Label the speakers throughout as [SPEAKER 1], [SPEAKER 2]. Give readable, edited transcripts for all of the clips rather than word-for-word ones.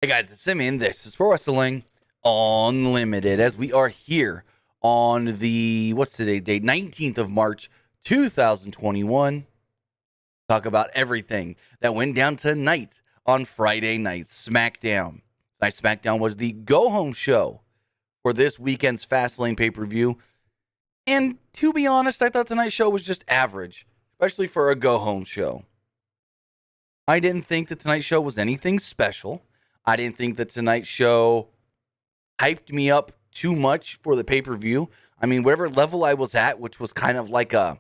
[SPEAKER 1] Hey guys, it's Simeon. This is Pro Wrestling Unlimited as we are here on the, what's today's date? 19th of March, 2021. Talk about everything that went down tonight on Friday Night Smackdown. Night Smackdown was the go-home show for this weekend's Fastlane pay-per-view. And to be honest, I thought tonight's show was just average, especially for a go-home show. I didn't think that tonight's show was anything special. I didn't think that tonight's show hyped me up too much for the pay-per-view. I mean, whatever level I was at, which was kind of like a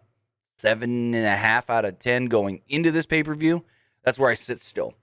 [SPEAKER 1] 7.5 out of 10 going into this pay-per-view, that's where I sit still.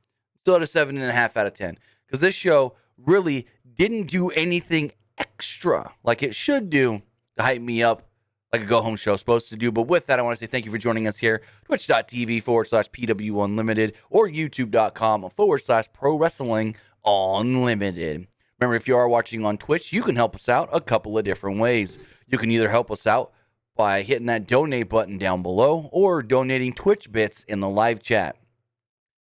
[SPEAKER 1] Still at a 7.5 out of 10. Because this show really didn't do anything extra like it should do to hype me up like a go-home show is supposed to do. But with that, I want to say thank you for joining us here. Twitch.tv/PWU Unlimited or YouTube.com/Pro Wrestling Unlimited. Remember, if you are watching on Twitch, you can help us out a couple of different ways. You can either help us out by hitting that donate button down below or donating Twitch bits in the live chat.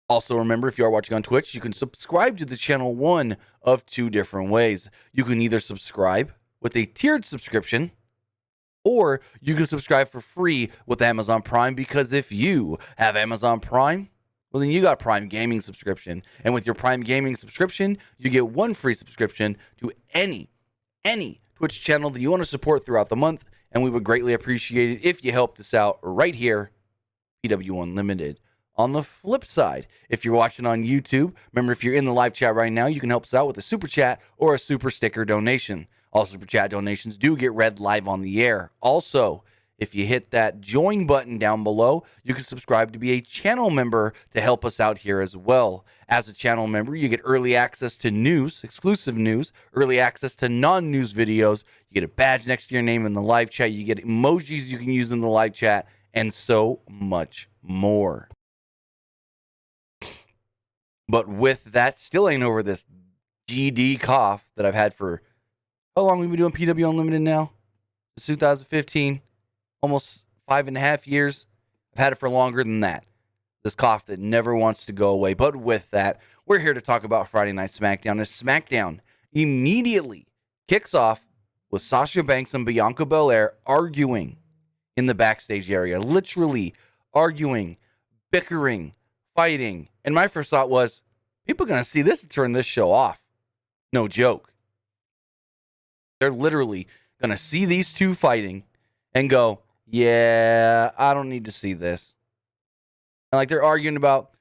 [SPEAKER 1] Also, remember, if you are watching on Twitch, you can subscribe to the channel one of two different ways. You can either subscribe with a tiered subscription, or you can subscribe for free with Amazon Prime, because if you have Amazon Prime, well, then you got Prime Gaming subscription. And with your Prime Gaming subscription, you get one free subscription to any Twitch channel that you want to support throughout the month. And we would greatly appreciate it if you helped us out right here, PWU Unlimited. On the flip side, if you're watching on YouTube, remember, if you're in the live chat right now, you can help us out with a super chat or a super sticker donation. All super chat donations do get read live on the air. Also, if you hit that join button down below, you can subscribe to be a channel member to help us out here as well. As a channel member, you get early access to news, exclusive news, early access to non-news videos. You get a badge next to your name in the live chat. You get emojis you can use in the live chat, and so much more. But with that, still ain't over this GD cough that I've had for, how long have we been doing PW Unlimited now? It's 2015, almost 5.5 years. I've had it for longer than that. This cough that never wants to go away. But with that, we're here to talk about Friday Night Smackdown. As SmackDown immediately kicks off with Sasha Banks and Bianca Belair arguing in the backstage area. Literally arguing, bickering, fighting. And my first thought was, people are going to see this and turn this show off. No joke. They're literally going to see these two fighting and go, yeah, I don't need to see this. And like, they're arguing about,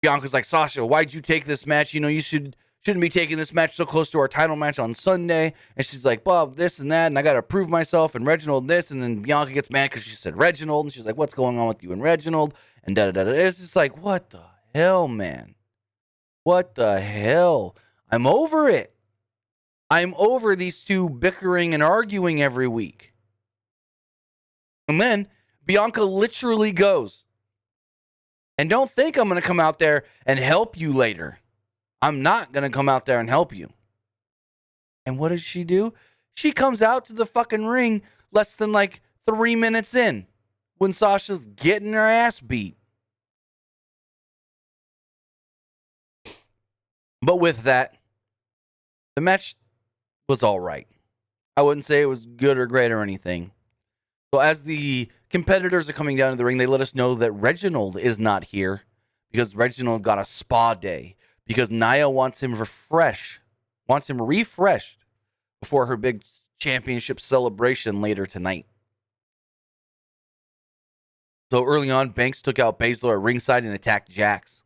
[SPEAKER 1] Bianca's like, Sasha, why'd you take this match? You know, you shouldn't be taking this match so close to our title match on Sunday. And she's like, Bob, this and that, and I got to prove myself, and Reginald this. And then Bianca gets mad because she said Reginald, and she's like, what's going on with you and Reginald? And da-da-da-da. It's just like, what the hell, man? What the hell? I'm over it. I'm over these two bickering and arguing every week. And then Bianca literally goes, and don't think I'm going to come out there and help you later. I'm not going to come out there and help you. And what does she do? She comes out to the fucking ring less than like 3 minutes in when Sasha's getting her ass beat. But with that, the match was all right. I wouldn't say it was good or great or anything. So as the competitors are coming down to the ring, they let us know that Reginald is not here because Reginald got a spa day, because Nia wants him refreshed before her big championship celebration later tonight. So early on, Banks took out Baszler at ringside and attacked Jax.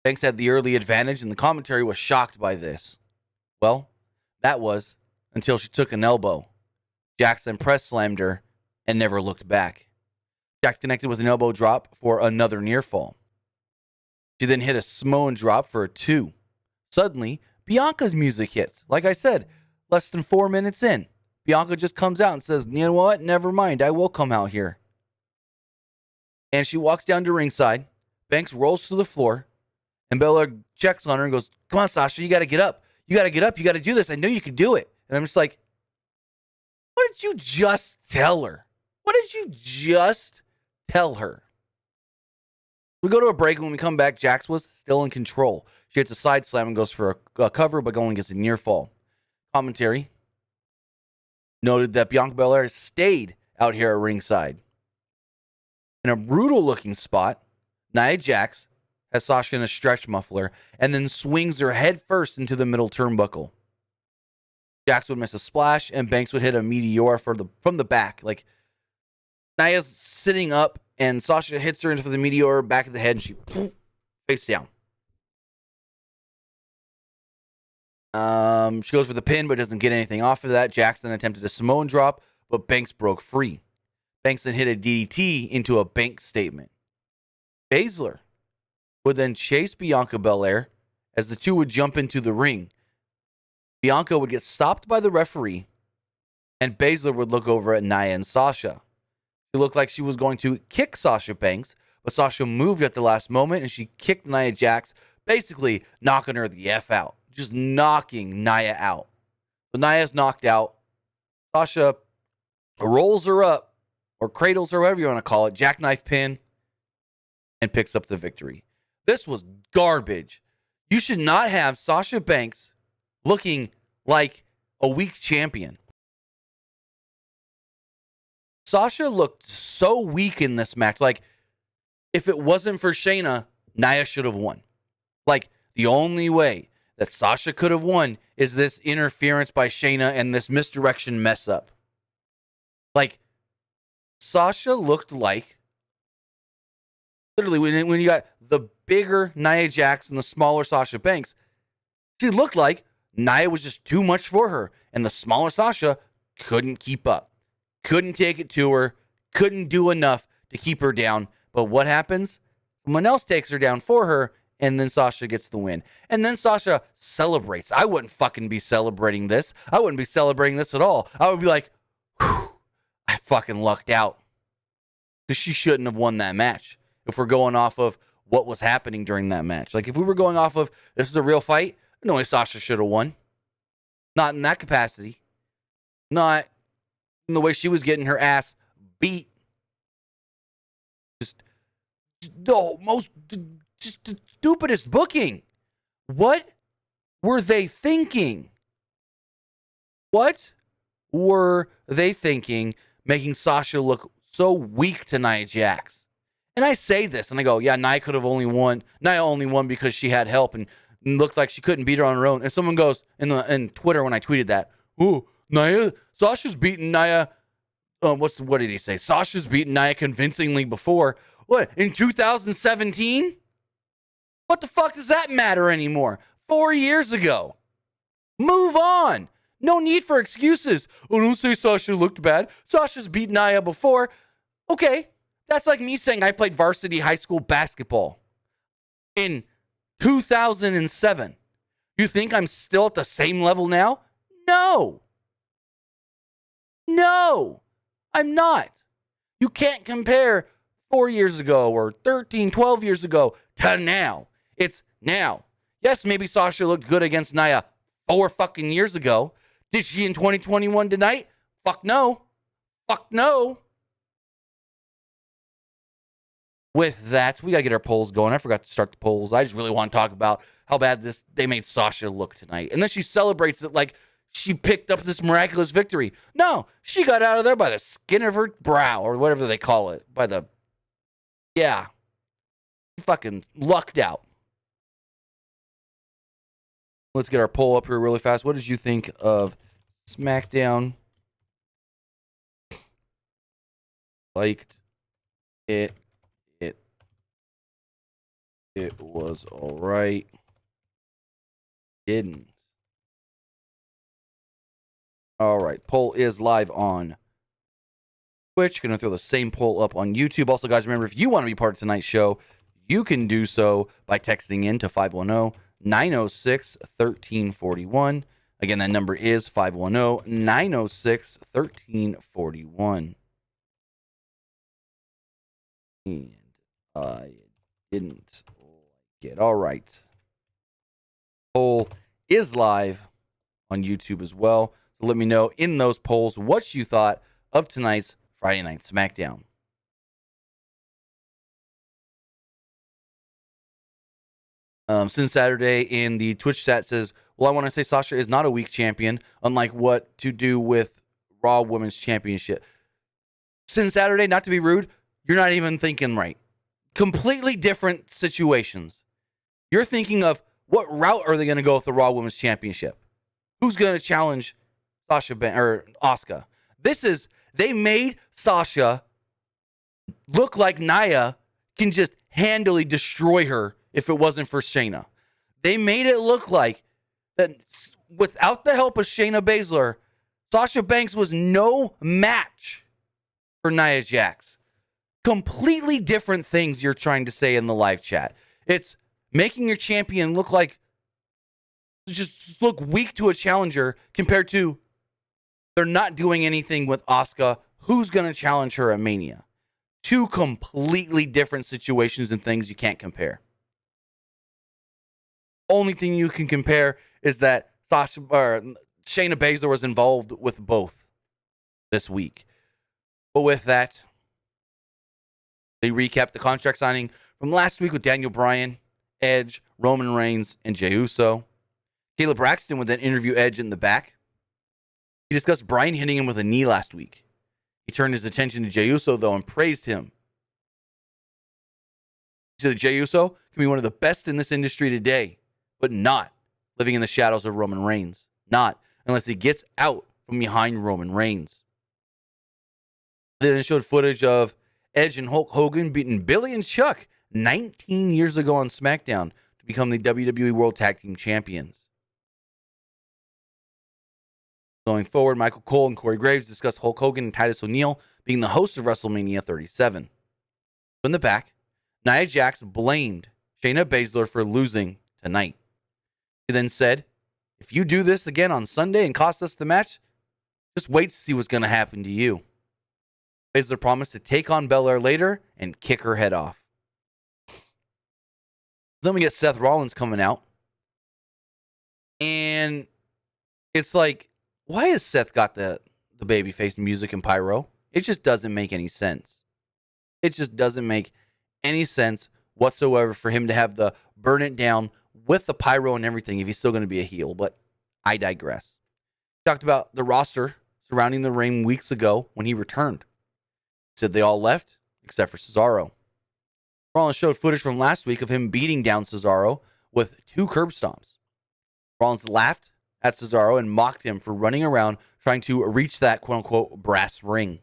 [SPEAKER 1] Banks had the early advantage, and the commentary was shocked by this. Well, that was until she took an elbow. Jax then press slammed her and never looked back. Jax connected with an elbow drop for another near fall. She then hit a Samoan drop for a 2. Suddenly, Bianca's music hits. Like I said, less than 4 minutes in, Bianca just comes out and says, you know what? Never mind. I will come out here. And she walks down to ringside. Banks rolls to the floor. And Belair checks on her and goes, come on, Sasha, you got to get up. You got to get up. You got to do this. I know you can do it. And I'm just like, what did you just tell her? What did you just tell her? We go to a break, and when we come back, Jax was still in control. She hits a side slam and goes for a cover, but only gets a near fall. Commentary noted that Bianca Belair stayed out here at ringside. In a brutal-looking spot, Nia Jax has Sasha in a stretch muffler and then swings her head first into the middle turnbuckle. Jax would miss a splash, and Banks would hit a meteor from the back. Like, Nia's sitting up, and Sasha hits her into the meteor, back of the head, and she face down. She goes for the pin, but doesn't get anything off of that. Jax then attempted a Samoan drop, but Banks broke free. Banks then hit a DDT into a Banks statement. Baszler would then chase Bianca Belair as the two would jump into the ring. Bianca would get stopped by the referee, and Baszler would look over at Nia and Sasha. She looked like she was going to kick Sasha Banks, but Sasha moved at the last moment, and she kicked Nia Jax, basically knocking her the F out. Just knocking Nia out. So Nia's knocked out. Sasha rolls her up, or cradles her, whatever you want to call it, jackknife pin, and picks up the victory. This was garbage. You should not have Sasha Banks looking like a weak champion. Sasha looked so weak in this match. Like, if it wasn't for Shayna, Nia should have won. Like, the only way that Sasha could have won is this interference by Shayna and this misdirection mess up. Like, Sasha looked like, literally, when you got the bigger Nia Jax and the smaller Sasha Banks, she looked like Nia was just too much for her, and the smaller Sasha couldn't keep up. Couldn't take it to her, couldn't do enough to keep her down. But what happens? Someone else takes her down for her, and then Sasha gets the win. And then Sasha celebrates. I wouldn't fucking be celebrating this. I wouldn't be celebrating this at all. I would be like, whew, I fucking lucked out. Because she shouldn't have won that match. If we're going off of what was happening during that match. Like, if we were going off of this is a real fight, no way Sasha should have won. Not in that capacity. Not in the way she was getting her ass beat. Just the most just stupidest booking. What were they thinking? What were they thinking making Sasha look so weak to Nia Jax? And I say this and I go, yeah, Nia could have only won. Nia only won because she had help and looked like she couldn't beat her on her own. And someone goes in Twitter when I tweeted that, ooh, Sasha's beaten Nia. What did he say? Sasha's beaten Nia convincingly before. What, in 2017? What the fuck does that matter anymore? 4 years ago. Move on. No need for excuses. Oh, don't say Sasha looked bad. Sasha's beaten Nia before. Okay, that's like me saying I played varsity high school basketball in 2007. You think I'm still at the same level now? No, I'm not. You can't compare 4 years ago or 13, 12 years ago to now. It's now. Yes, maybe Sasha looked good against Nia 4 fucking years ago. Did she in 2021 tonight? Fuck no. Fuck no. With that, we got to get our polls going. I forgot to start the polls. I just really want to talk about how bad they made Sasha look tonight. And then she celebrates it like she picked up this miraculous victory. No, she got out of there by the skin of her brow or whatever they call it. Yeah. Fucking lucked out. Let's get our poll up here really fast. What did you think of SmackDown? Liked it. It was all right. Didn't. All right. Poll is live on Twitch. Going to throw the same poll up on YouTube. Also, guys, remember, if you want to be part of tonight's show, you can do so by texting in to 510-906-1341. Again, that number is 510-906-1341. And I didn't like it. All right. Poll is live on YouTube as well. So let me know in those polls what you thought of tonight's Friday Night Smackdown. Since Saturday in the Twitch chat says, well, I want to say Sasha is not a weak champion, unlike what to do with Raw Women's Championship. Since Saturday, not to be rude, you're not even thinking right. Completely different situations. You're thinking of what route are they going to go with the Raw Women's Championship? Who's going to challenge Sasha or Asuka? They made Sasha look like Nia can just handily destroy her if it wasn't for Shayna. They made it look like that without the help of Shayna Baszler, Sasha Banks was no match for Nia Jax. Completely different things you're trying to say in the live chat. It's making your champion look like just look weak to a challenger compared to they're not doing anything with Asuka. Who's going to challenge her at Mania? Two completely different situations and things you can't compare. Only thing you can compare is that Shayna Baszler was involved with both this week. But with that, they recapped the contract signing from last week with Daniel Bryan, Edge, Roman Reigns, and Jey Uso. Caleb Braxton would then interview Edge in the back. He discussed Bryan hitting him with a knee last week. He turned his attention to Jey Uso, though, and praised him. He said Jey Uso can be one of the best in this industry today, but not living in the shadows of Roman Reigns. Not unless he gets out from behind Roman Reigns. They then showed footage of Edge and Hulk Hogan beating Billy and Chuck 19 years ago on SmackDown to become the WWE World Tag Team Champions. Going forward, Michael Cole and Corey Graves discussed Hulk Hogan and Titus O'Neil being the host of WrestleMania 37. In the back, Nia Jax blamed Shayna Baszler for losing tonight. She then said, if you do this again on Sunday and cost us the match, just wait to see what's going to happen to you. Baszler promised to take on Belair later and kick her head off. Then we get Seth Rollins coming out. And it's like, why has Seth got the babyface music and pyro? It just doesn't make any sense. It just doesn't make any sense whatsoever for him to have the burn it down with the pyro and everything if he's still going to be a heel. But I digress. Talked about the roster surrounding the ring weeks ago when he returned. He said they all left except for Cesaro. Rollins showed footage from last week of him beating down Cesaro with 2 curb stomps. Rollins laughed at Cesaro and mocked him for running around trying to reach that quote-unquote brass ring.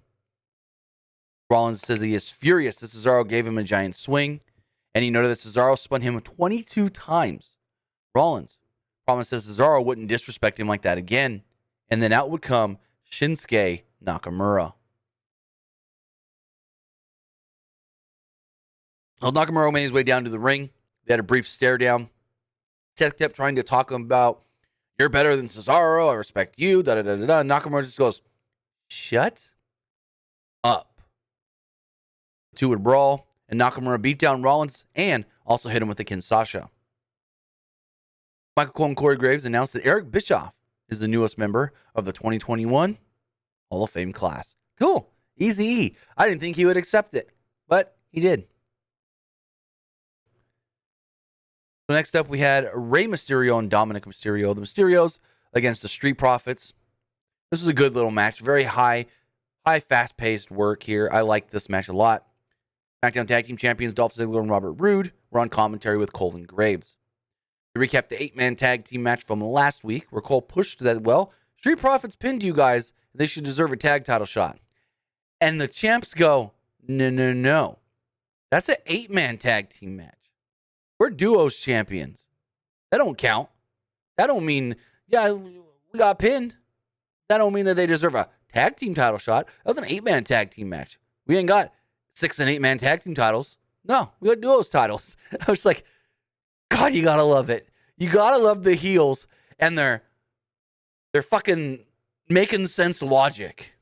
[SPEAKER 1] Rollins says he is furious that Cesaro gave him a giant swing, and he noted that Cesaro spun him 22 times. Rollins promised that Cesaro wouldn't disrespect him like that again, and then out would come Shinsuke Nakamura. Well, Nakamura made his way down to the ring. They had a brief stare down. Seth kept trying to talk about, you're better than Cesaro, I respect you, da-da-da-da-da. Nakamura just goes, shut up. The two would brawl, and Nakamura beat down Rollins and also hit him with the Kinshasa. Michael Cole and Corey Graves announced that Eric Bischoff is the newest member of the 2021 Hall of Fame class. Cool. Easy E. I didn't think he would accept it, but he did. So next up, we had Rey Mysterio and Dominic Mysterio. The Mysterios against the Street Profits. This is a good little match. Very high, fast-paced work here. I like this match a lot. SmackDown Tag Team Champions Dolph Ziggler and Robert Roode were on commentary with Cole and Graves. To recap the 8-man tag team match from last week, where Cole pushed that, well, Street Profits pinned you guys. They should deserve a tag title shot. And the champs go, no. That's an 8-man tag team match. We're duos champions. That don't count. That don't mean, yeah, we got pinned. That don't mean that they deserve a tag team title shot. That was an 8-man tag team match. We ain't got 6 and 8-man tag team titles. No, we got duos titles. I was like, God, you gotta love it. You gotta love the heels and their fucking making sense logic.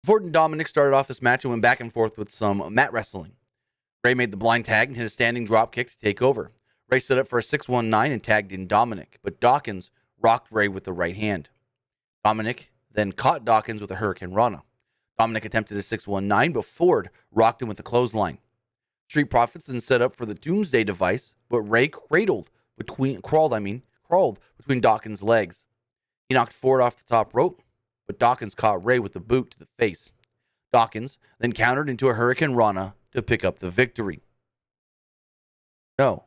[SPEAKER 1] Ford and Dominic started off this match and went back and forth with some mat wrestling. Rey made the blind tag and hit a standing drop kick to take over. Rey set up for a 619 and tagged in Dominic, but Dawkins rocked Rey with the right hand. Dominic then caught Dawkins with a Hurricane Rana. Dominic attempted a 619, but Ford rocked him with a clothesline. Street Profits then set up for the Doomsday device, but Ray crawled between Dawkins' legs. He knocked Ford off the top rope, but Dawkins caught Ray with a boot to the face. Dawkins then countered into a Hurricane Rana to pick up the victory. No,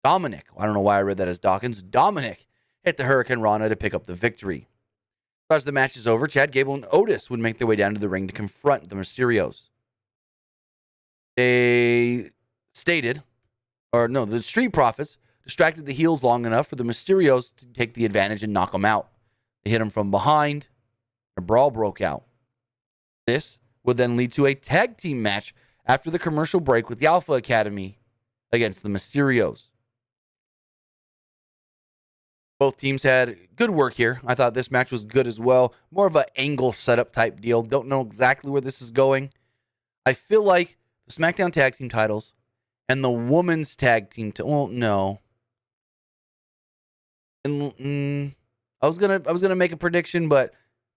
[SPEAKER 1] Dominic. I don't know why I read that as Dawkins. Dominic hit the Hurricane Rana to pick up the victory. As the match is over, Chad Gable and Otis would make their way down to the ring to confront the Mysterios. The Street Profits distracted the heels long enough for the Mysterios to take the advantage and knock them out. They hit them from behind. A brawl broke out. This would then lead to a tag team match after the commercial break with the Alpha Academy against the Mysterios. Both teams had good work here. I thought this match was good as well. More of an angle setup type deal. Don't know exactly where this is going. I feel like the SmackDown tag team titles and the women's tag team no. And I was gonna make a prediction, but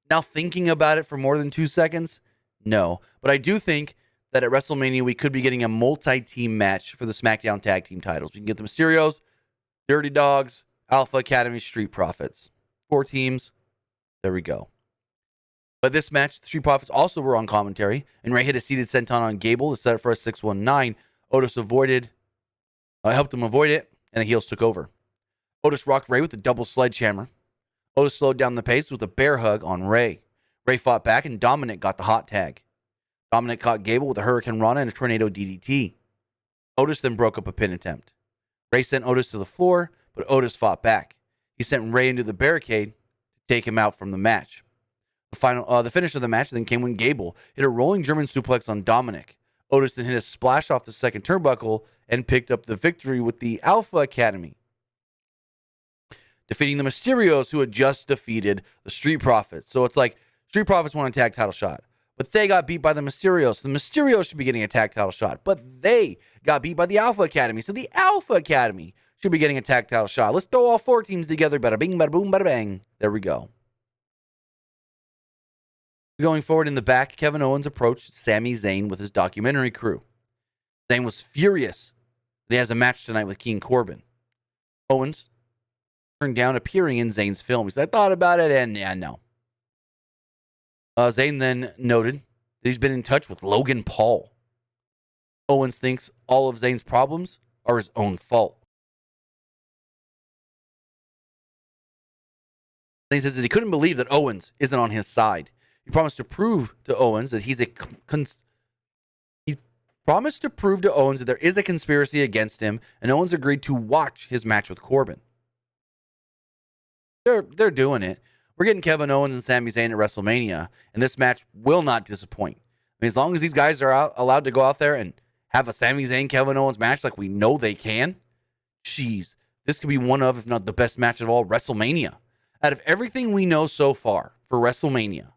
[SPEAKER 1] now thinking about it for more than 2 seconds, no. But I do think that at WrestleMania we could be getting a multi-team match for the SmackDown tag team titles. We can get the Mysterios, Dirty Dogs, Alpha Academy, Street Profits. 4 teams. There we go. But this match, the Street Profits also were on commentary, and Ray hit a seated senton on Gable to set up for a 619. Otis helped him avoid it, and the heels took over. Otis rocked Ray with a double sledgehammer. Otis slowed down the pace with a bear hug on Ray. Ray fought back, and Dominic got the hot tag. Dominic caught Gable with a Hurricane Rana and a Tornado DDT. Otis then broke up a pin attempt. Ray sent Otis to the floor, but Otis fought back. He sent Ray into the barricade to take him out from the match. The finish of the match then came when Gable hit a rolling German suplex on Dominic. Otis then hit a splash off the second turnbuckle and picked up the victory with the Alpha Academy, defeating the Mysterios, who had just defeated the Street Profits. So it's like Street Profits won a tag title shot, but they got beat by the Mysterios. The Mysterios should be getting a tag title shot, but they got beat by the Alpha Academy. So the Alpha Academy should be getting a tag title shot. Let's throw all 4 teams together. Bada bing, bada boom, bada bang. There we go. Going forward in the back, Kevin Owens approached Sami Zayn with his documentary crew. Zayn was furious that he has a match tonight with King Corbin. Owens turned down appearing in Zayn's film. He said, I thought about it, and yeah, no. Zayn then noted that he's been in touch with Logan Paul. Owens thinks all of Zayn's problems are his own fault. Zayn says that he couldn't believe that Owens isn't on his side. He promised to prove to Owens that there is a conspiracy against him, and Owens agreed to watch his match with Corbin. They're doing it. We're getting Kevin Owens and Sami Zayn at WrestleMania, and this match will not disappoint. I mean, as long as these guys are allowed to go out there and have a Sami Zayn Kevin Owens match like we know they can, geez, this could be one of, if not the best match of all, WrestleMania. Out of everything we know so far for WrestleMania,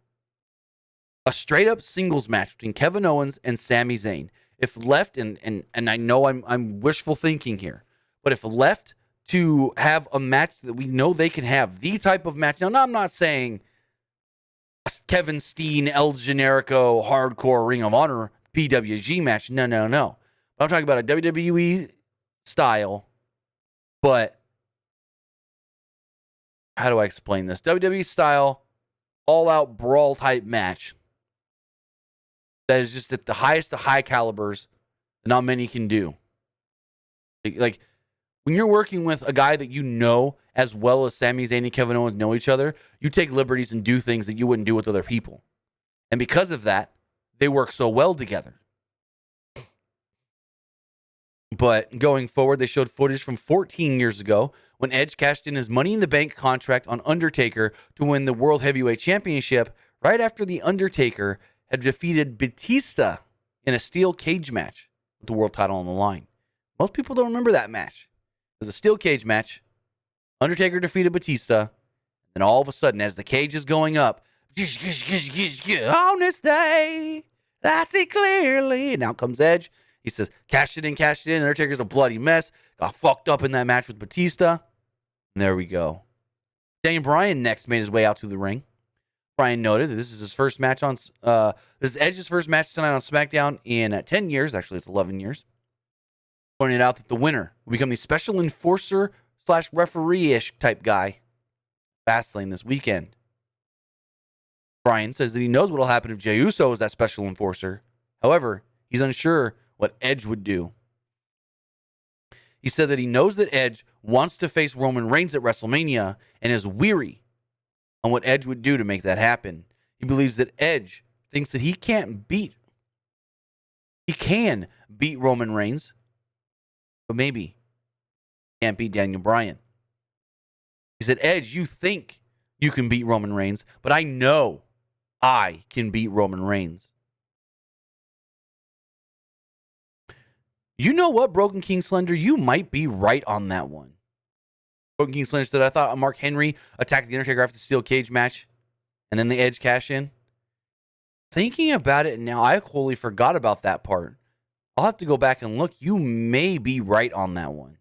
[SPEAKER 1] a straight-up singles match between Kevin Owens and Sami Zayn. If left, and I know I'm wishful thinking here, but if left to have a match that we know they can have, the type of match. Now, I'm not saying Kevin Steen, El Generico, hardcore Ring of Honor, PWG match. No. I'm talking about a WWE style, but how do I explain this? WWE style, all-out brawl type match that is just at the highest of high calibers that not many can do. Like, when you're working with a guy that you know as well as Sami Zayn and Kevin Owens know each other, you take liberties and do things that you wouldn't do with other people. And because of that, they work so well together. But going forward, they showed footage from 14 years ago when Edge cashed in his Money in the Bank contract on Undertaker to win the World Heavyweight Championship right after The Undertaker had defeated Batista in a steel cage match with the world title on the line. Most people don't remember that match. It was a steel cage match. Undertaker defeated Batista. And all of a sudden, as the cage is going up, on this day, I see clearly. And out comes Edge. He says, cash it in. Undertaker's a bloody mess. Got fucked up in that match with Batista. And there we go. Daniel Bryan next made his way out to the ring. Bryan noted that this is his first match on, this is Edge's first match tonight on SmackDown in 10 years. Actually, it's 11 years. pointed out that the winner will become the special enforcer / referee-ish type guy Fastlane this weekend. Bryan says that he knows what will happen if Jey Uso is that special enforcer. However, he's unsure what Edge would do. He said that he knows that Edge wants to face Roman Reigns at WrestleMania and is weary on what Edge would do to make that happen. He believes that Edge thinks that he can beat Roman Reigns, but maybe can't beat Daniel Bryan. He said, Edge, you think you can beat Roman Reigns, but I know I can beat Roman Reigns. You know what, Broken King Slender? You might be right on that one. Broken King Slender said, I thought Mark Henry attacked The Undertaker after the steel cage match and then the Edge cash in. Thinking about it now, I wholly forgot about that part. I'll have to go back and look. You may be right on that one.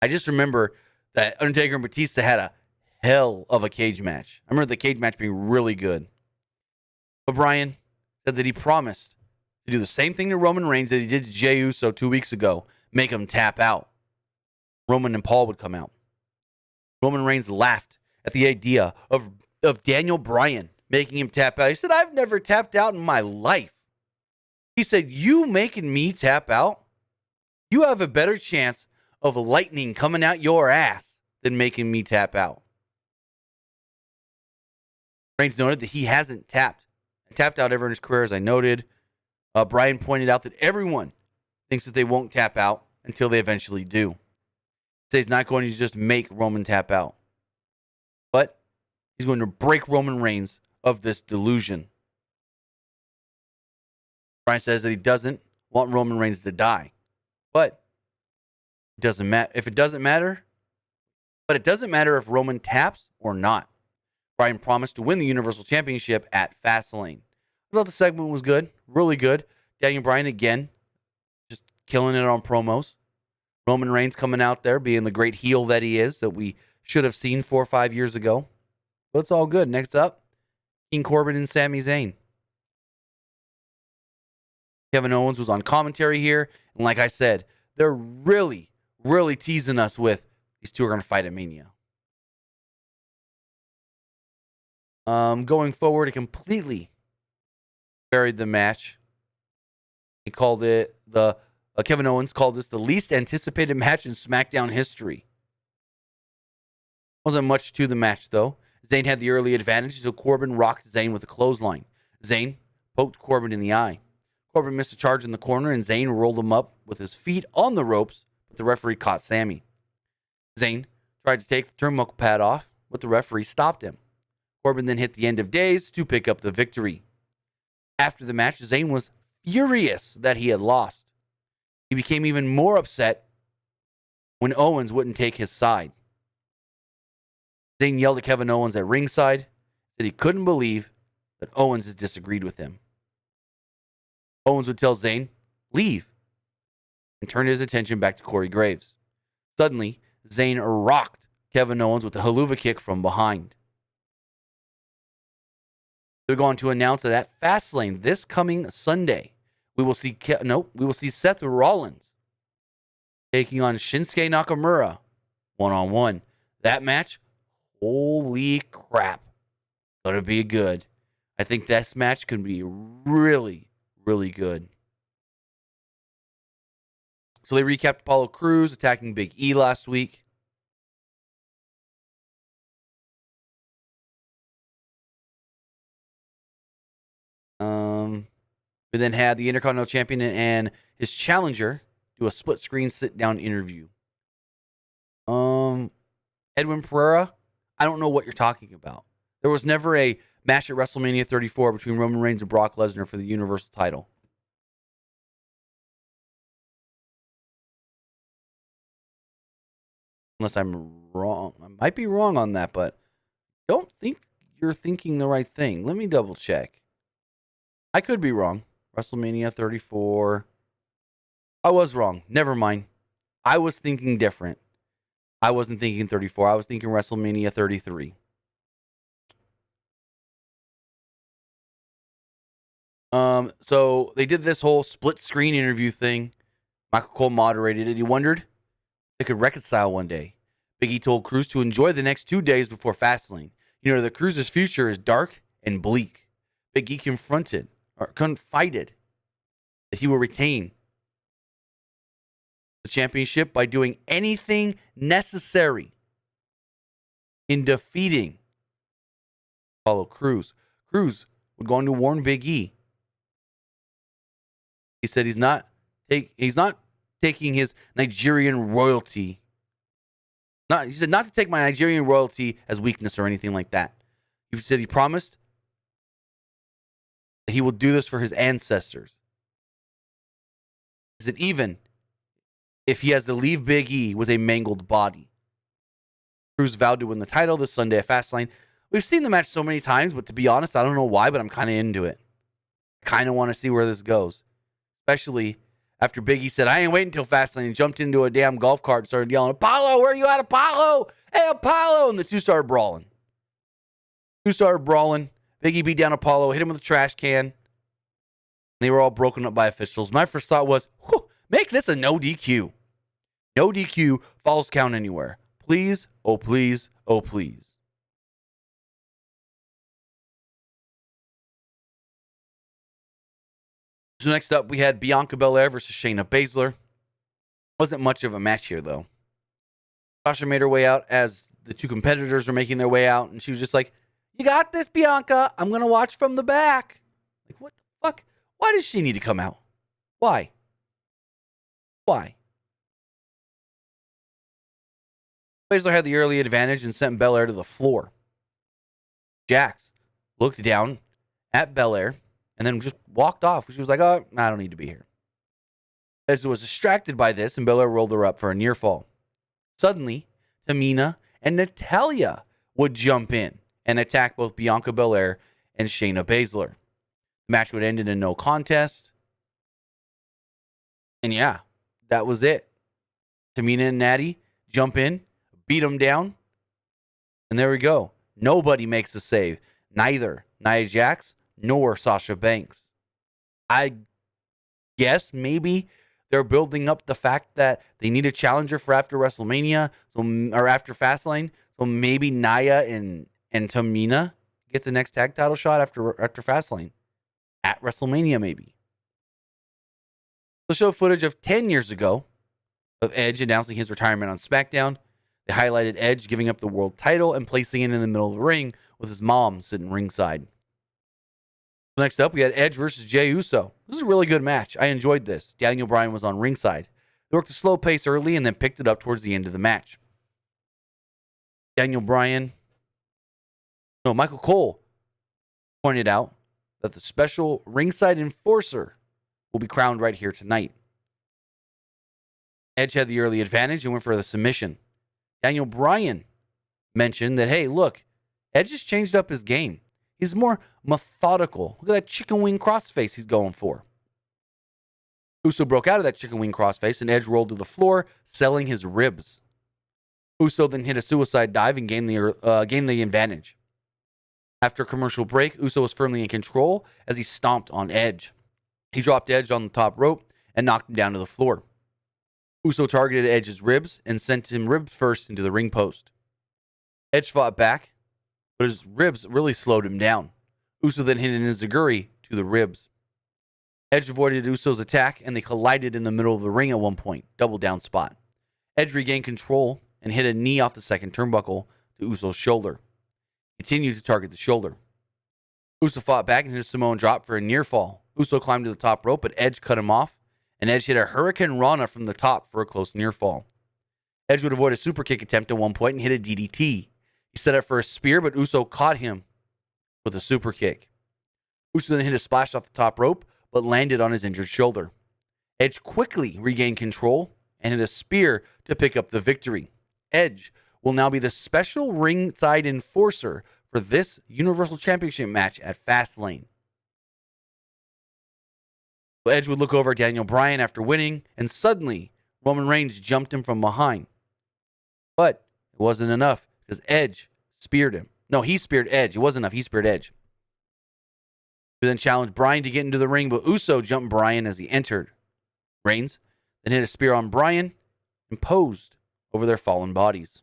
[SPEAKER 1] I just remember that Undertaker and Batista had a hell of a cage match. I remember the cage match being really good. But Bryan said that he promised to do the same thing to Roman Reigns that he did to Jey Uso 2 weeks ago. Make him tap out. Roman and Paul would come out. Roman Reigns laughed at the idea of Daniel Bryan making him tap out. He said, I've never tapped out in my life. He said, you making me tap out? You have a better chance of lightning coming out your ass than making me tap out. Reigns noted that he hasn't tapped out ever in his career, as I noted. Bryan pointed out that everyone thinks that they won't tap out until they eventually do. He says he's not going to just make Roman tap out, but he's going to break Roman Reigns of this delusion. Bryan says that he doesn't want Roman Reigns to die, but it doesn't matter if it doesn't matter. But it doesn't matter if Roman taps or not. Bryan promised to win the Universal Championship at Fastlane. I thought the segment was good, really good. Daniel Bryan again, just killing it on promos. Roman Reigns coming out there being the great heel that he is, that we should have seen 4 or 5 years ago. But it's all good. Next up, King Corbin and Sami Zayn. Kevin Owens was on commentary here, and like I said, they're really teasing us with these two are going to fight at Mania. Going forward, it completely buried the match. He called it Kevin Owens called this the least anticipated match in SmackDown history. Wasn't much to the match though. Zayn had the early advantage until Corbin rocked Zayn with a clothesline. Zayn poked Corbin in the eye. Corbin missed a charge in the corner and Zayn rolled him up with his feet on the ropes, but the referee caught Sami. Zayn tried to take the turnbuckle pad off, but the referee stopped him. Corbin then hit the end of days to pick up the victory. After the match, Zayn was furious that he had lost. He became even more upset when Owens wouldn't take his side. Zayn yelled at Kevin Owens at ringside that he couldn't believe that Owens has disagreed with him. Owens would tell Zayn, leave, and turn his attention back to Corey Graves. Suddenly, Zayn rocked Kevin Owens with a haluva kick from behind. They're going to announce that at Fastlane this coming Sunday, we will see Seth Rollins taking on Shinsuke Nakamura one-on-one. That match, holy crap, gonna be good. I think this match can be really good. So they recapped Apollo Crews attacking Big E last week. We then had the Intercontinental Champion and his challenger do a split screen sit down interview. Edwin Pereira, I don't know what you're talking about. There was never a match at WrestleMania 34 between Roman Reigns and Brock Lesnar for the Universal title. Unless I'm wrong. I might be wrong on that, but don't think you're thinking the right thing. Let me double check. I could be wrong. WrestleMania 34. I was wrong. Never mind. I was thinking different. I wasn't thinking 34. I was thinking WrestleMania 33. So they did this whole split screen interview thing. Michael Cole moderated it. He wondered they could reconcile one day. Big E told Cruz to enjoy the next 2 days before Fastlane. The Cruz's future is dark and bleak. Big E confided that he will retain the championship by doing anything necessary in defeating Apollo Cruz. Cruz would go on to warn Big E. He said he's not taking his Nigerian royalty. He said not to take my Nigerian royalty as weakness or anything like that. He said he promised that he will do this for his ancestors. He said even if he has to leave Big E with a mangled body. Cruz vowed to win the title this Sunday at Fastlane. We've seen the match so many times, but to be honest, I don't know why, but I'm kind of into it. I kind of want to see where this goes. Especially after Big E said, I ain't waiting until Fastlane, and jumped into a damn golf cart and started yelling, Apollo, where are you at, Apollo? Hey, Apollo! And the two started brawling. Big E beat down Apollo, hit him with a trash can. They were all broken up by officials. My first thought was, make this a no DQ. No DQ, falls count anywhere. Please, oh please, oh please. So next up, we had Bianca Belair versus Shayna Baszler. Wasn't much of a match here, though. Sasha made her way out as the two competitors were making their way out, and she was just like, you got this, Bianca. I'm going to watch from the back. Like, what the fuck? Why does she need to come out? Why? Baszler had the early advantage and sent Belair to the floor. Jax looked down at Belair and then just walked off. She was like, oh, I don't need to be here. Baszler was distracted by this, and Belair rolled her up for a near fall. Suddenly, Tamina and Natalya would jump in and attack both Bianca Belair and Shayna Baszler. The match would end in a no contest. And yeah, that was it. Tamina and Natty jump in, beat them down, and there we go. Nobody makes a save. Neither Nia Jax nor Sasha Banks. I guess maybe they're building up the fact that they need a challenger for after WrestleMania, or after Fastlane. So maybe Nia and Tamina get the next tag title shot after Fastlane. At WrestleMania, maybe. They'll show footage of 10 years ago of Edge announcing his retirement on SmackDown. They highlighted Edge giving up the world title and placing it in the middle of the ring with his mom sitting ringside. Next up, we had Edge versus Jey Uso. This is a really good match. I enjoyed this. Daniel Bryan was on ringside. They worked a slow pace early and then picked it up towards the end of the match. Michael Cole pointed out that the special ringside enforcer will be crowned right here tonight. Edge had the early advantage and went for the submission. Daniel Bryan mentioned that, hey, look, Edge has changed up his game. He's more methodical. Look at that chicken wing crossface he's going for. Uso broke out of that chicken wing crossface, and Edge rolled to the floor, selling his ribs. Uso then hit a suicide dive and gained the advantage. After a commercial break, Uso was firmly in control as he stomped on Edge. He dropped Edge on the top rope and knocked him down to the floor. Uso targeted Edge's ribs and sent him ribs first into the ring post. Edge fought back, but his ribs really slowed him down. Uso then hit an enziguri to the ribs. Edge avoided Uso's attack, and they collided in the middle of the ring at one point, double down spot. Edge regained control and hit a knee off the second turnbuckle to Uso's shoulder. Continued to target the shoulder. Uso fought back and hit a Samoan drop for a near fall. Uso climbed to the top rope, but Edge cut him off, and Edge hit a Hurricane Rana from the top for a close near fall. Edge would avoid a super kick attempt at one point and hit a DDT. He set up for a spear, but Uso caught him with a super kick. Uso then hit a splash off the top rope, but landed on his injured shoulder. Edge quickly regained control and hit a spear to pick up the victory. Edge will now be the special ringside enforcer for this Universal Championship match at Fastlane. Edge would look over at Daniel Bryan after winning, and suddenly Roman Reigns jumped him from behind. But it wasn't enough because Edge speared him. No, he speared Edge. It wasn't enough. He speared Edge. who then challenged Bryan to get into the ring, but Uso jumped Bryan as he entered. Reigns then hit a spear on Bryan and posed over their fallen bodies.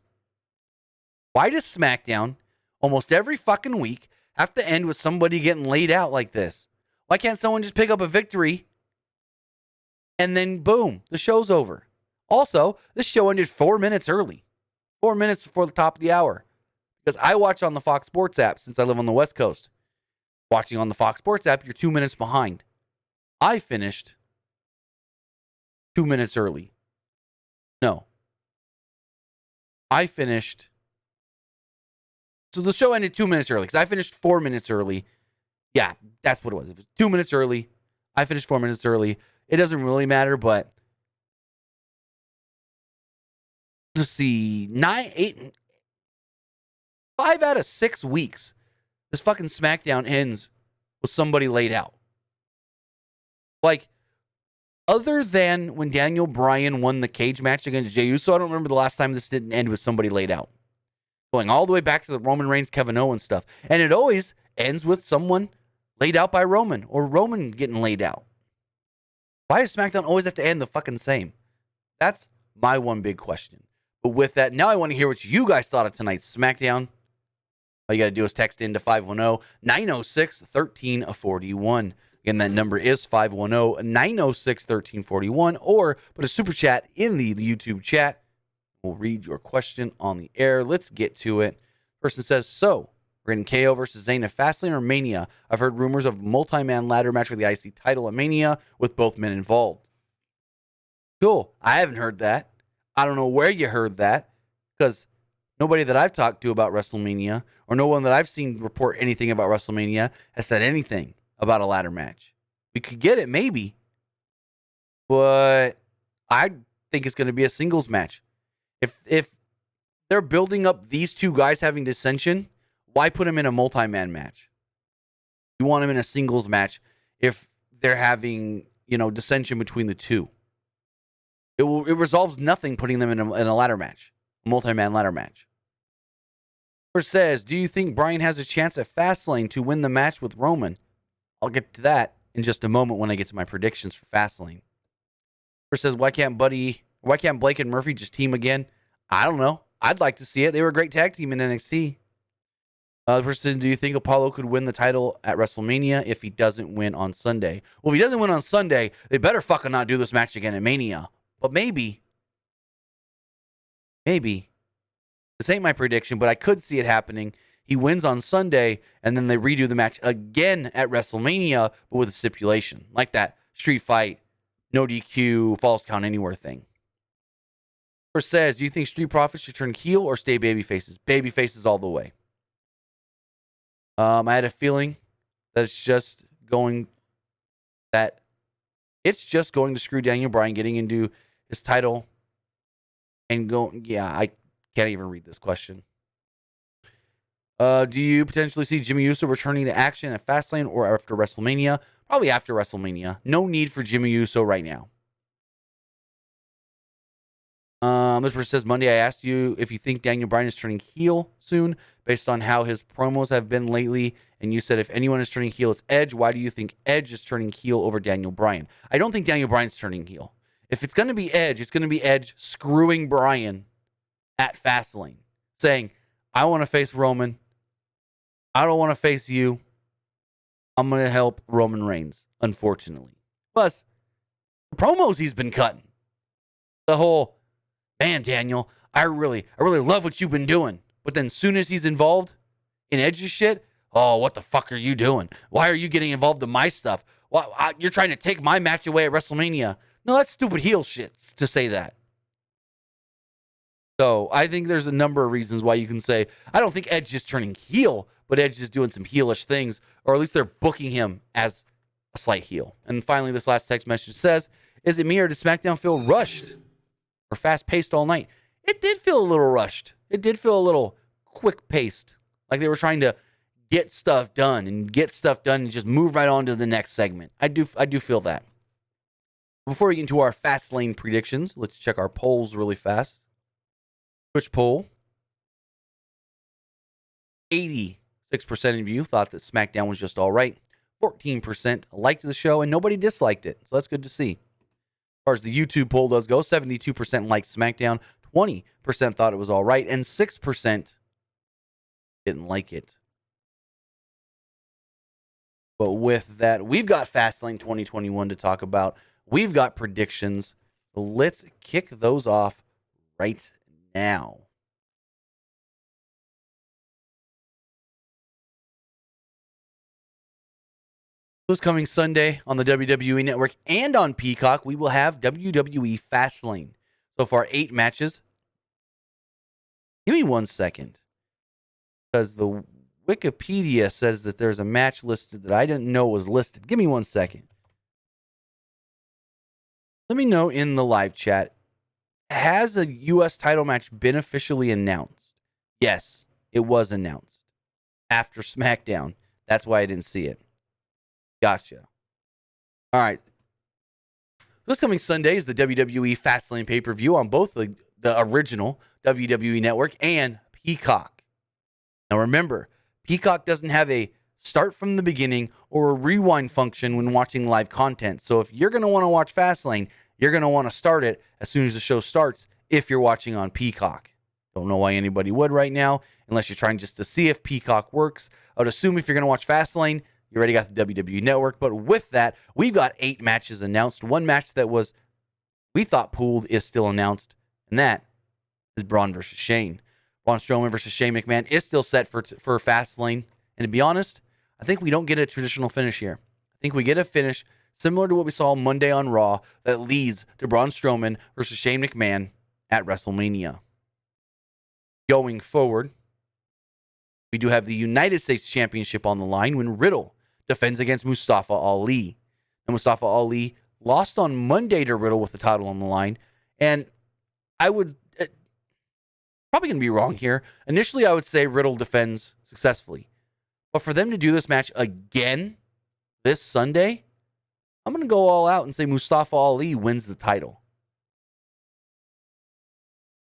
[SPEAKER 1] Why does SmackDown almost every fucking week have to end with somebody getting laid out like this? Why can't someone just pick up a victory and then boom, the show's over? Also, this show ended 4 minutes early. 4 minutes before the top of the hour. Because I watch on the Fox Sports app since I live on the West Coast. Watching on the Fox Sports app, you're 2 minutes behind. I finished 2 minutes early. No. I finished. So the show ended 2 minutes early because I finished 4 minutes early. Yeah, that's what it was. It was 2 minutes early. I finished 4 minutes early. It doesn't really matter, but let's see, 5 out of 6 weeks, this fucking SmackDown ends with somebody laid out. Like, other than when Daniel Bryan won the cage match against Jey Uso, I don't remember the last time this didn't end with somebody laid out. Going all the way back to the Roman Reigns, Kevin Owens stuff. And it always ends with someone laid out by Roman or Roman getting laid out. Why does SmackDown always have to end the fucking same? That's my one big question. But with that, now I want to hear what you guys thought of tonight's SmackDown. All you got to do is text into 510-906-1341. Again, that number is 510-906-1341. Or put a super chat in the YouTube chat. We'll read your question on the air. Let's get to it. Person says, so, we're getting KO versus Zayn at Fastlane or Mania? I've heard rumors of a multi-man ladder match for the IC title at Mania with both men involved. Cool. I haven't heard that. I don't know where you heard that, because nobody that I've talked to about WrestleMania, or no one that I've seen report anything about WrestleMania, has said anything about a ladder match. We could get it, maybe, but I think it's going to be a singles match. If they're building up these two guys having dissension, why put them in a multi-man match? You want them in a singles match if they're having, dissension between the two. It resolves nothing putting them in a ladder match, a multi-man ladder match. First says, do you think Bryan has a chance at Fastlane to win the match with Roman? I'll get to that in just a moment when I get to my predictions for Fastlane. First says, why can't Blake and Murphy just team again? I don't know. I'd like to see it. They were a great tag team in NXT. The person, do you think Apollo could win the title at WrestleMania if he doesn't win on Sunday? Well, if he doesn't win on Sunday, they better fucking not do this match again at Mania. But maybe. This ain't my prediction, but I could see it happening. He wins on Sunday, and then they redo the match again at WrestleMania, but with a stipulation. Like that street fight, no DQ, falls count anywhere thing. First says, do you think Street Profits should turn heel or stay baby faces? Baby faces all the way. I had a feeling that it's just going to screw Daniel Bryan getting into his title and go. Yeah, I can't even read this question. Do you potentially see Jey Uso returning to action at Fastlane or after WrestleMania? Probably after WrestleMania. No need for Jey Uso right now. This person says, Monday I asked you if you think Daniel Bryan is turning heel soon based on how his promos have been lately, and you said if anyone is turning heel, it's Edge. Why do you think Edge is turning heel over Daniel Bryan? I don't think Daniel Bryan's turning heel. If it's going to be Edge, it's going to be Edge screwing Bryan at Fastlane, saying, I want to face Roman. I don't want to face you. I'm going to help Roman Reigns, unfortunately. Plus, the promos he's been cutting. The whole, man, Daniel, I really love what you've been doing. But then as soon as he's involved in Edge's shit, oh, what the fuck are you doing? Why are you getting involved in my stuff? Well, you're trying to take my match away at WrestleMania. No, that's stupid heel shit to say that. So I think there's a number of reasons why you can say, I don't think Edge is turning heel, but Edge is doing some heelish things, or at least they're booking him as a slight heel. And finally, this last text message says, is it me or did SmackDown feel rushed or fast-paced all night? It did feel a little rushed. It did feel a little quick-paced, like they were trying to get stuff done and just move right on to the next segment. I do feel that. Before we get into our Fastlane predictions, let's check our polls really fast. Twitch poll. 86% of you thought that SmackDown was just all right. 14% liked the show, and nobody disliked it. So that's good to see. As far as the YouTube poll does go, 72% liked SmackDown, 20% thought it was all right, and 6% didn't like it. But with that, we've got Fastlane 2021 to talk about. We've got predictions. Let's kick those off right now. This coming Sunday on the WWE Network and on Peacock, we will have WWE Fastlane. So far, 8 matches. Give me 1 second, because the Wikipedia says that there's a match listed that I didn't know was listed. Give me 1 second. Let me know in the live chat. Has a U.S. title match been officially announced? Yes, it was announced after SmackDown. That's why I didn't see it. Gotcha. All right. This coming Sunday is the WWE Fastlane pay-per-view on both the original WWE Network and Peacock. Now remember, Peacock doesn't have a start from the beginning or a rewind function when watching live content. So if you're going to want to watch Fastlane, you're going to want to start it as soon as the show starts if you're watching on Peacock. Don't know why anybody would right now, unless you're trying just to see if Peacock works. I would assume if you're going to watch Fastlane, you already got the WWE Network. But with that, we've got 8 matches announced. One match that we thought pooled is still announced, and that is Braun versus Shane. Braun Strowman versus Shane McMahon is still set for Fastlane. And to be honest, I think we don't get a traditional finish here. I think we get a finish similar to what we saw Monday on Raw that leads to Braun Strowman versus Shane McMahon at WrestleMania. Going forward, we do have the United States Championship on the line when Riddle defends against Mustafa Ali. And Mustafa Ali lost on Monday to Riddle with the title on the line. And I would probably going to be wrong here. Initially, I would say Riddle defends successfully. But for them to do this match again this Sunday, I'm going to go all out and say Mustafa Ali wins the title.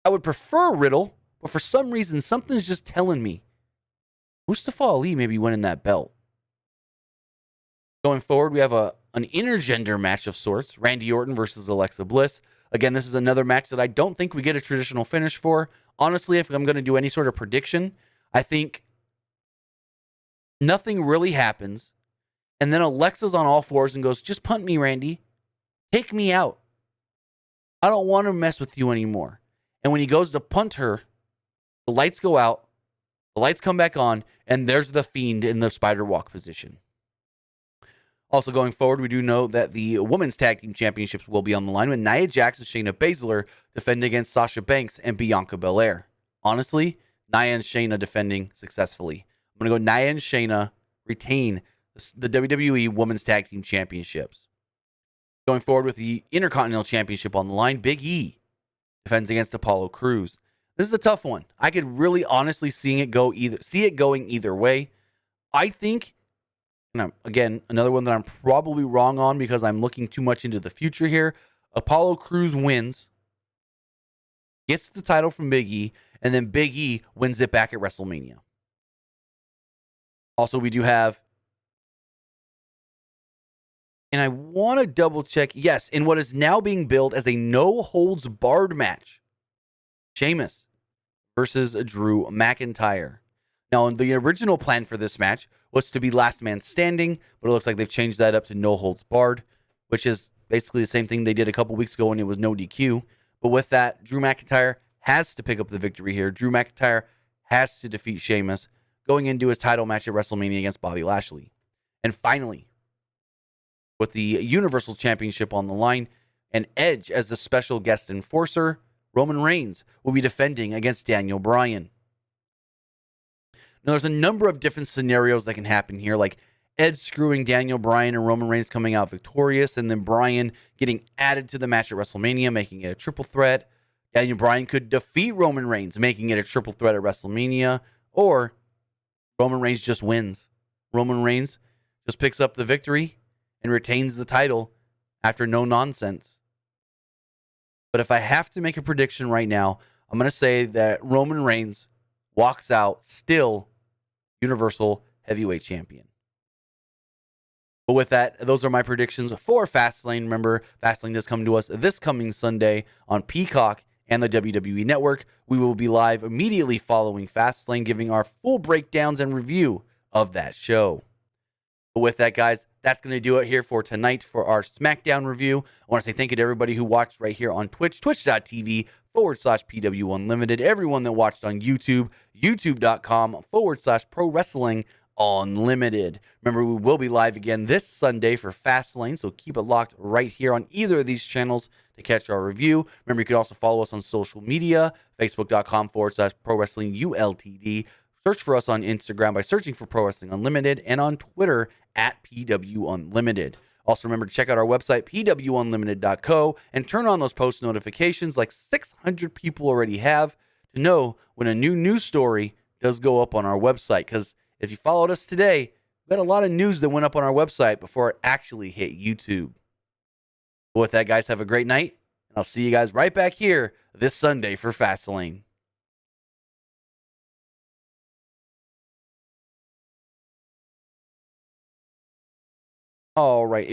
[SPEAKER 1] I would prefer Riddle, but for some reason, something's just telling me Mustafa Ali may be winning that belt. Going forward, we have an intergender match of sorts. Randy Orton versus Alexa Bliss. Again, this is another match that I don't think we get a traditional finish for. Honestly, if I'm going to do any sort of prediction, I think nothing really happens. And then Alexa's on all fours and goes, just punt me, Randy. Take me out. I don't want to mess with you anymore. And when he goes to punt her, the lights go out, the lights come back on, and there's the Fiend in the spider walk position. Also going forward, we do know that the Women's Tag Team Championships will be on the line with Nia Jax and Shayna Baszler defending against Sasha Banks and Bianca Belair. Honestly, Nia and Shayna defending successfully. I'm going to go Nia and Shayna retain the WWE Women's Tag Team Championships. Going forward with the Intercontinental Championship on the line, Big E defends against Apollo Crews. This is a tough one. I could really honestly see it going either way. I think, and again, another one that I'm probably wrong on because I'm looking too much into the future here. Apollo Crews wins, gets the title from Big E, and then Big E wins it back at WrestleMania. Also, we do have, and I want to double check, yes, in what is now being billed as a no-holds-barred match, Sheamus versus Drew McIntyre. Now, the original plan for this match was to be last man standing, but it looks like they've changed that up to no holds barred, which is basically the same thing they did a couple weeks ago when it was no DQ. But with that, Drew McIntyre has to pick up the victory here. Drew McIntyre has to defeat Sheamus going into his title match at WrestleMania against Bobby Lashley. And finally, with the Universal Championship on the line and Edge as the special guest enforcer, Roman Reigns will be defending against Daniel Bryan. Now, there's a number of different scenarios that can happen here, like Edge screwing Daniel Bryan and Roman Reigns coming out victorious, and then Bryan getting added to the match at WrestleMania, making it a triple threat. Daniel Bryan could defeat Roman Reigns, making it a triple threat at WrestleMania, or Roman Reigns just wins. Roman Reigns just picks up the victory and retains the title after no nonsense. But if I have to make a prediction right now, I'm going to say that Roman Reigns walks out still Universal Heavyweight Champion. But with that, those are my predictions for Fastlane. Remember, Fastlane does come to us this coming Sunday on Peacock and the WWE Network. We will be live immediately following Fastlane, giving our full breakdowns and review of that show. But with that, guys, that's going to do it here for tonight for our SmackDown review. I want to say thank you to everybody who watched right here on Twitch, twitch.tv/PW Unlimited. Everyone that watched on YouTube, youtube.com/Pro Wrestling Unlimited. Remember, we will be live again this Sunday for Fastlane, so keep it locked right here on either of these channels to catch our review. Remember, you can also follow us on social media, facebook.com/Pro Wrestling ULTD. Search for us on Instagram by searching for Pro Wrestling Unlimited, and on Twitter at PW Unlimited. Also, remember to check out our website, pwunlimited.co, and turn on those post notifications like 600 people already have to know when a new news story does go up on our website. Because if you followed us today, we got a lot of news that went up on our website before it actually hit YouTube. Well, with that, guys, have a great night, and I'll see you guys right back here this Sunday for Fastlane. All right.